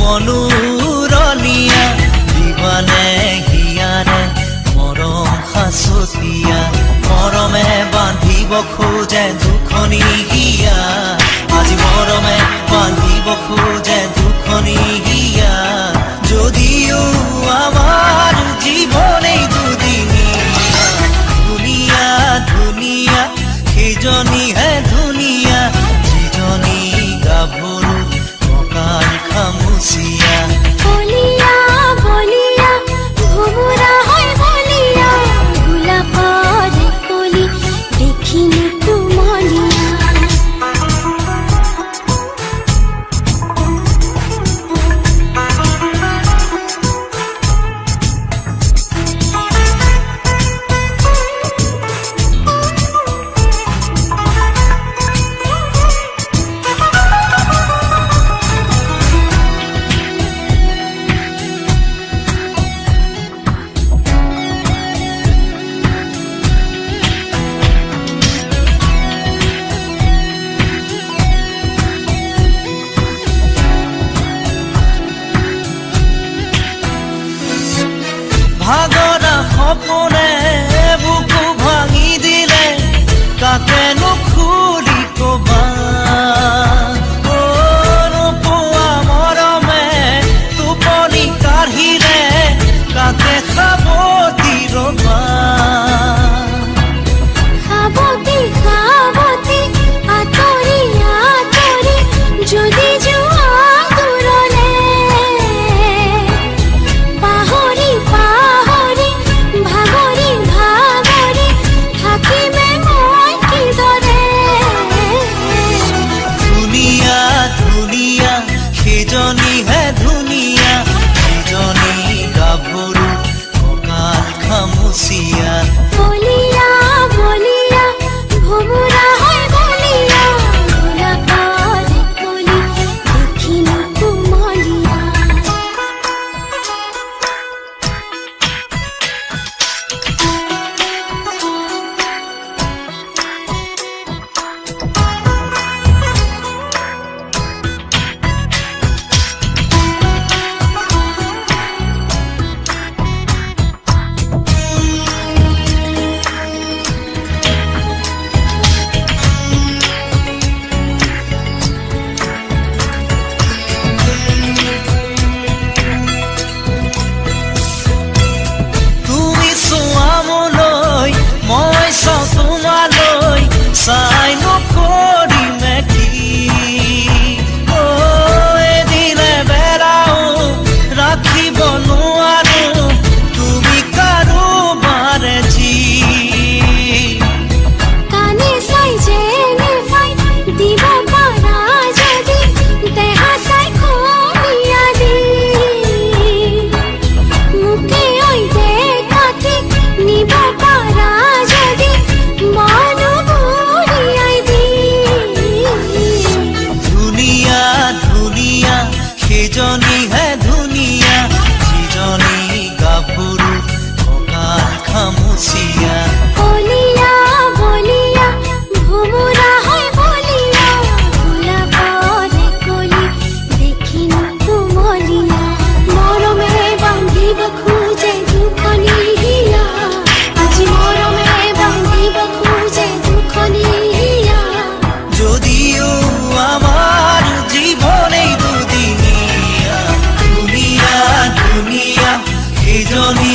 মনোৰণীয়া দিবানে হিয়াৰে মৰম সাঁচতীয়া মৰমে বান্ধিব খোজে দুখনি হিয়া আজি মৰমে বান্ধিব খোজে দুখনি হিয়া যদিও আমাৰ জীৱনেই দুদিনীয়া ধুনীয়া ধুনীয়া সেইজনীহে ধুনীয়া যিজনী গাভৰু কঁকাল খামুচিয়া বলিয়া বলিয়া ভোমোৰা হয় বলিয়া গোলাপৰ কলি দেখিনো কুমলীয়া ভাগৰা সপোনে বুকু ভাঙি দিলে কাকেনো খুলি কবা নোপোৱা মৰমে টোপনি কাঢ়িলে কাকে সাৱতি ৰবা সাৱতি সাৱতি আঁতৰি আঁতৰি যদি যোৱা দূৰলে পাহৰি পাহৰি ভাগৰি ভাগৰি থাকিমে মই কিদৰে ধুনীয়া ধুনীয়া সেইজনীহে ধুনীয়া যিজনী গাভৰু কঁকাল খামুচিয়া বলিয়া বলিয়া ভোমোৰা হয় বলিয়া গোলাপৰ কলি দেখিনো কুমলীয়া তুমি চোৱা মোলৈ মই চাওঁ তোমালৈ চাই নকৰিমে কি এদিনে বেৰাও ৰাখিব নোৱাৰো তুমি কাৰোবাৰে যি কানে চাই যেনে পাই দিব পাৰা যদি দেহা চাই খমিয়া দি মুখে ঐ দেখাতে নিব পাৰা যদি মন বুঢ়িয়াই দি ধুনীয়া ধুনীয়া সেইজনীহে ধুনীয়া যিজনী গাভৰু কঁকাল খামুচিয়া বলিয়া বলিয়া ভোমোৰা হয় বলিয়া গোলাপৰ কলি দেখিনো কুমলীয়া মৰমে বান্ধিব খোজে দুখনি হিয়া আজি মৰমে বান্ধিব খোজে দুখনি হিয়া যদিও আমাৰ জীৱনেই দুদিনীয়া ধুনীয়া ধুনীয়া সেইজনী